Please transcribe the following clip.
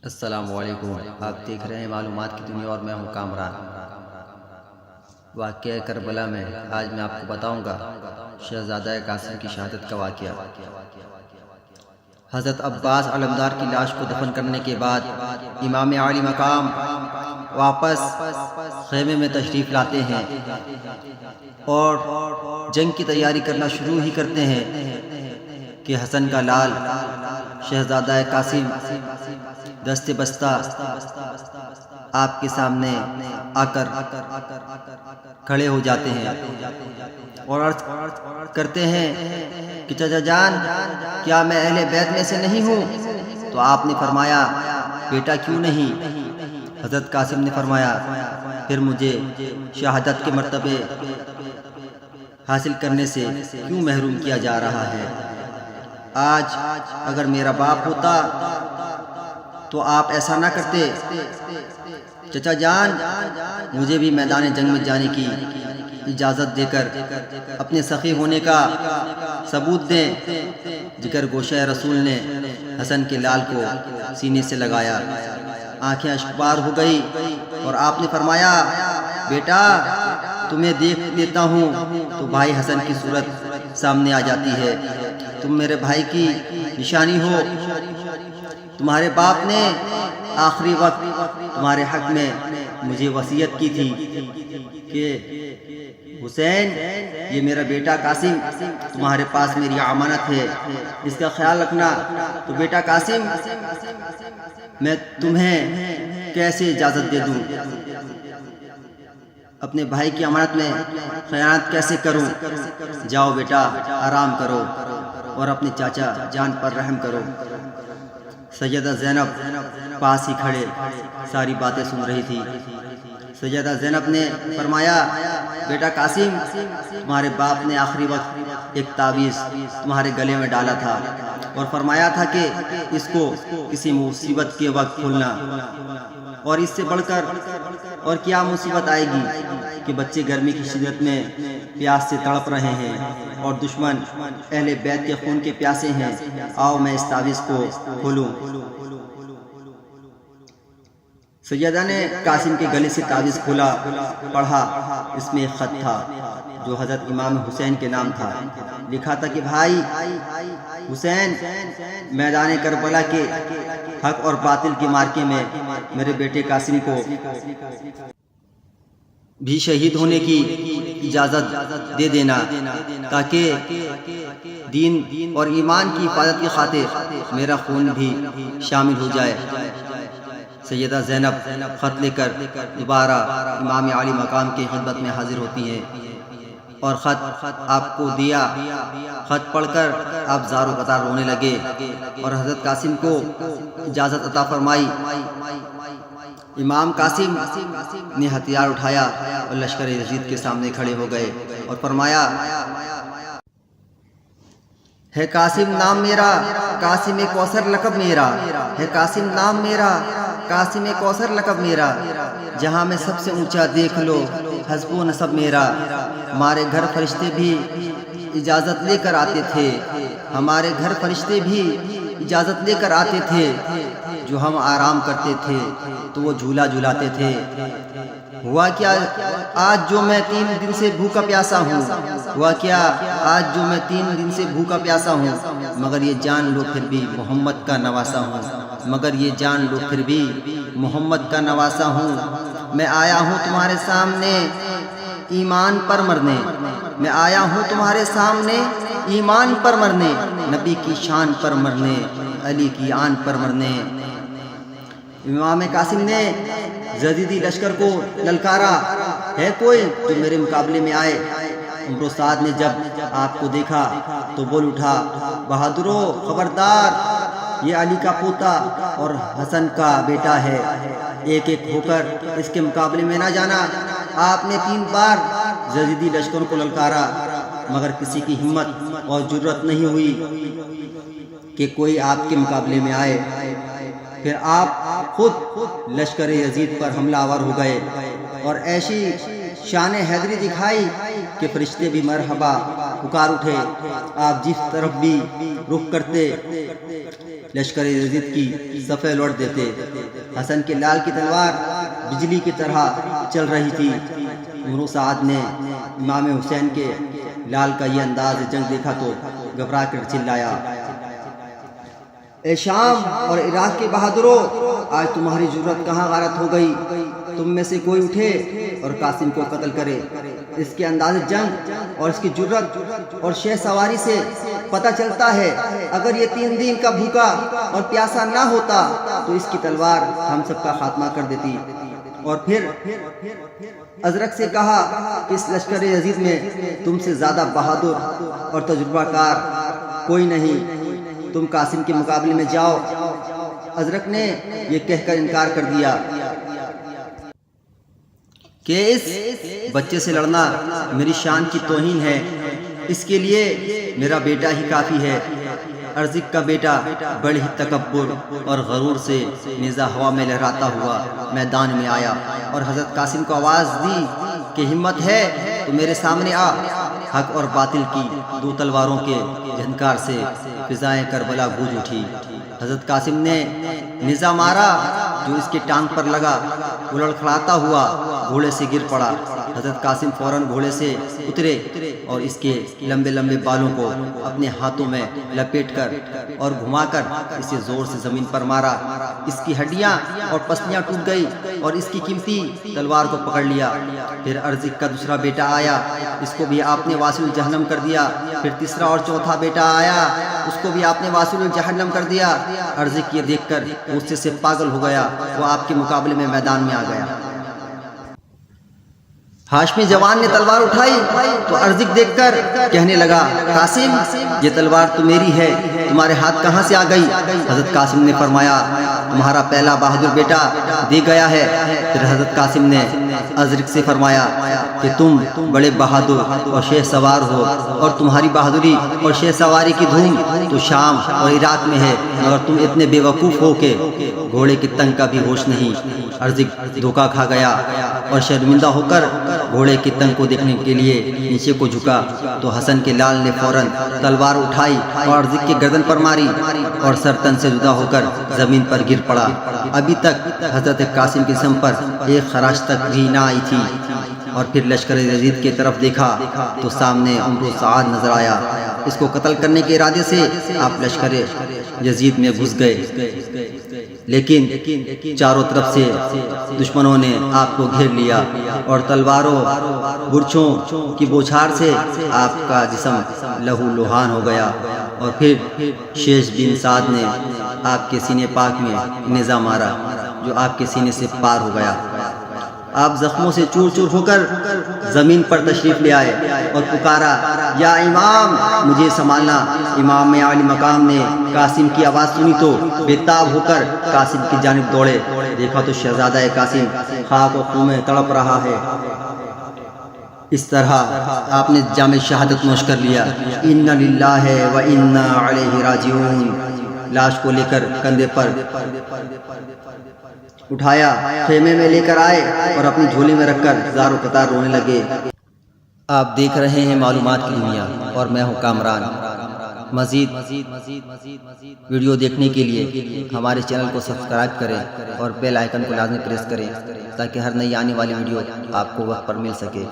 السلام علیکم، آپ دیکھ رہے ہیں معلومات کی دنیا اور میں ہوں کامران۔ واقعہ کربلا میں آج میں آپ کو بتاؤں گا شہزادہ قاسم کی شہادت کا واقعہ۔ حضرت عباس علمدار کی لاش کو دفن کرنے کے بعد امام عالی مقام واپس خیمے میں تشریف لاتے ہیں اور جنگ کی تیاری کرنا شروع ہی کرتے ہیں کہ حسن کا لال شہزادہ قاسم دست بستہ آپ کے سامنے آ کر کھڑے ہو جاتے ہیں اور عرض کرتے ہیں کہ چچا جان، کیا میں اہل بیت میں سے نہیں ہوں؟ تو آپ نے فرمایا، بیٹا کیوں نہیں؟ حضرت قاسم نے فرمایا، پھر مجھے شہادت کے مرتبے حاصل کرنے سے کیوں محروم کیا جا رہا ہے؟ آج اگر میرا باپ ہوتا تو آپ ایسا نہ کرتے۔ چچا جان، مجھے بھی میدان جنگ میں جانے کی اجازت دے کر اپنے سخی ہونے کا ثبوت دیں۔ جگر گوشہ رسول نے حسن کے لال کو سینے سے لگایا، آنکھیں اشکبار ہو گئی اور آپ نے فرمایا، بیٹا تمہیں دیکھ لیتا ہوں تو بھائی حسن کی صورت سامنے آ جاتی ہے۔ تم میرے بھائی کی نشانی ہو۔ تمہارے باپ نے آخری وقت تمہارے حق میں مجھے وصیت کی تھی کہ حسین، یہ میرا بیٹا قاسم تمہارے پاس میری امانت ہے، اس کا خیال رکھنا۔ تو بیٹا قاسم، میں تمہیں کیسے اجازت دے دوں؟ اپنے بھائی کی امانت میں خیانت کیسے کروں؟ جاؤ بیٹا، آرام کرو اور اپنے چاچا جان پر رحم کرو۔ سیدہ زینب پاس ہی کھڑے ساری باتیں سن رہی تھی۔ سیدہ زینب نے فرمایا، بیٹا قاسم، تمہارے باپ نے آخری وقت ایک تعویذ تمہارے گلے میں ڈالا تھا اور فرمایا تھا کہ اس کو کسی مصیبت کے وقت کھولنا، اور اس سے بڑھ کر اور کیا مصیبت آئے گی کہ بچے گرمی کی شدت میں پیاس سے تڑپ رہے ہیں اور دشمن اہل بیت کے خون کے پیاسے ہیں۔ آؤ میں اس تعویذ کو کھولوں۔ سیدہ نے قاسم کے گلے سے تعویذ کھولا، پڑھا۔ اس میں ایک خط تھا جو حضرت امام حسین کے نام تھا۔ لکھا تھا کہ بھائی حسین، میدان کربلا کے حق اور باطل کے مارکے میں میرے بیٹے قاسم کو بھی شہید ہونے کی اجازت دے دینا، تاکہ دین اور ایمان کی حفاظت کی خاطر میرا خون بھی شامل ہو جائے۔ سیدہ زینب خط لے کر دوبارہ امام عالی مقام کی خدمت میں حاضر ہوتی ہیں اور خط آپ کو دیا۔ خط پڑھ کر آپ زار و قطار رونے لگے اور حضرت قاسم کو اجازت عطا فرمائی۔ امام قاسم نے ہتھیار اٹھایا اور لشکر یزید کے سامنے کھڑے ہو گئے اور فرمایا، ہے قاسم نام میرا، قاسم کوثر لقب میرا، ہے قاسم نام میرا، قاسم کوثر لقب میرا، جہاں میں سب سے اونچا دیکھ لو حسب و نسب میرا۔ ہمارے گھر فرشتے بھی اجازت لے کر آتے تھے، ہمارے گھر فرشتے بھی اجازت لے کر آتے تھے۔ جو ہم آرام کرتے تھے تو وہ جھولا جھولاتے تھے۔ ہوا کیا آج جو میں 3 دن سے بھوکا پیاسا ہوں، ہوا کیا آج جو میں 3 دن سے بھوکا پیاسا ہوں، مگر یہ جان لو پھر بھی محمد کا نواسا ہوں، مگر یہ جان لو پھر بھی محمد کا نواسا ہوں۔ میں آیا ہوں تمہارے سامنے ایمان پر مرنے، میں آیا ہوں تمہارے سامنے ایمان پر مرنے، نبی کی شان پر مرنے، علی کی آن پر مرنے۔ امام قاسم نے یزیدی لشکر کو للکارا، ہے کوئی جو میرے مقابلے میں آئے؟ عمرو سعد نے جب آپ کو دیکھا تو بول اٹھا، بہادرو خبردار، یہ علی کا پوتا اور حسن کا بیٹا ہے، ایک ایک ہو کر اس کے مقابلے میں نہ جانا۔ آپ نے 3 بار یزیدی لشکر کو للکارا مگر کسی کی ہمت اور جرأت نہیں ہوئی کہ کوئی آپ کے مقابلے میں آئے۔ پھر آپ خود لشکر یزید پر حملہ آور ہو گئے اور ایسی شان حیدری دکھائی کہ فرشتے بھی مرحبا پکار اٹھے۔ آپ جس طرف بھی رخ کرتے لشکر یزید کی صفیں لوٹ دیتے۔ حسن کے لال کی تلوار بجلی کی طرح چل رہی تھی۔ عمرو سعد نے امام حسین کے لال کا یہ انداز جنگ دیکھا تو گھبرا کر چلایا، اے شام اور عراق کے بہادروں، آج تمہاری جرت کہاں غارت ہو گئی؟ تم میں سے کوئی اٹھے اور قاسم کو قتل کرے۔ اس کے انداز جنگ اور اس کی جرت اور شہ سواری سے پتہ چلتا ہے اگر یہ 3 دن کا بھوکا اور پیاسا نہ ہوتا تو اس کی تلوار ہم سب کا خاتمہ کر دیتی۔ اور پھر ازرق سے کہا کہ اس لشکر یزید میں تم سے زیادہ بہادر اور تجربہ کار کوئی نہیں، تم قاسم کے مقابلے میں جاؤ۔ ازرق نے یہ کہہ کر انکار کر دیا کہ اس بچے سے لڑنا میری شان کی توہین ہے، اس کے لیے میرا بیٹا ہی کافی ہے۔ ارزق کا بیٹا بڑی ہی تکبر اور غرور سے نیزہ ہوا میں لہراتا ہوا میدان میں آیا اور حضرت قاسم کو آواز دی کہ ہمت ہے تو میرے سامنے آ۔ حق اور باطل کی 2 تلواروں کے جھنکار سے فضائیں کربلا گونج اٹھی۔ حضرت قاسم نے نیزہ مارا جو اس کے ٹانگ پر لگا، وہ لڑکھڑاتا ہوا گھوڑے سے گر پڑا۔ حضرت قاسم فوراً گھوڑے سے اترے اور اس کے لمبے لمبے بالوں کو اپنے ہاتھوں میں لپیٹ کر اور گھما کر اسے زور سے زمین پر مارا۔ اس کی ہڈیاں اور پسلیاں ٹوٹ گئی اور اس کی قیمتی تلوار کو پکڑ لیا۔ پھر ارزق کا دوسرا بیٹا آیا، اس کو بھی آپ نے واصل الجہنم کر دیا۔ پھر تیسرا اور چوتھا بیٹا آیا، اس کو بھی آپ نے واصل الجہنم کر دیا۔ ارزق یہ دیکھ کر غصے سے پاگل ہو گیا، وہ آپ کے مقابلے میں میدان میں آ گیا۔ ہاشمی جوان نے تلوار اٹھائی تو ارزق دیکھ کر کہنے لگا، قاسم یہ تلوار تو میری ہے، تمہارے ہاتھ کہاں سے آ گئی؟ حضرت قاسم نے فرمایا، تمہارا پہلا بہادر بیٹا دے گیا ہے۔ پھر حضرت قاسم نے ازرق سے فرمایا کہ تم بڑے بہادر اور شہ سوار ہو، اور تمہاری بہادری اور شہ سواری کی دھوم تو شام اور عراق میں ہے، مگر تم اتنے بے وقوف ہو کہ گھوڑے کی تنگ کا بھی ہوش نہیں۔ ارزق دھوکا کھا گیا اور شرمندہ ہو کر گھوڑے کی تنگ کو دیکھنے کے لیے نیچے کو جھکا تو حسن کے لال نے فوراً تلوار اٹھائی اور ارزق کی گردن پر ماری اور سر تن سے جدا ہو کر زمین پر گر پڑا۔ ابھی تک حضرت قاسم کے جسم پر ایک خراش تک بھی نہ آئی تھی۔ اور پھر لشکر یزید کی طرف دیکھا تو سامنے عمرو سعد نظر آیا۔ اس کو قتل کرنے کے ارادے سے آپ لشکر یزید میں گھس گئے، لیکن چاروں طرف سے دشمنوں نے آپ کو گھیر لیا اور تلواروں برچھوں کی بوچھار سے آپ کا جسم لہو لہان ہو گیا۔ اور پھر شیش بن سعد نے آپ کے سینے پاک میں نیزہ مارا جو آپ کے سینے سے پار ہو گیا۔ آپ زخموں سے چور چور ہو کر زمین پر تشریف لے آئے اور پکارا، یا امام مجھے سنبھالنا۔ امام عالی مقام نے قاسم کی آواز سنی تو بے تاب ہو کر قاسم کی جانب دوڑے، دیکھا تو شہزادہ قاسم خاک و خون میں تڑپ رہا ہے۔ اس طرح آپ نے جام شہادت نوش کر لیا۔ انا للہ و انا الیہ راجعون۔ لاش کو لے کر کندھے پر اٹھایا، خیمے میں لے کر آئے اور اپنی جھولی میں رکھ کر زاروں قطار رونے لگے۔ آپ دیکھ رہے ہیں معلومات کی دنیا اور میں ہوں کامران۔ مزید ویڈیو دیکھنے کے لیے ہمارے چینل کو سبسکرائب کریں اور بیل آئیکن کو لازمی پریس کریں تاکہ ہر نئی آنے والی ویڈیو آپ کو وقت پر مل سکے۔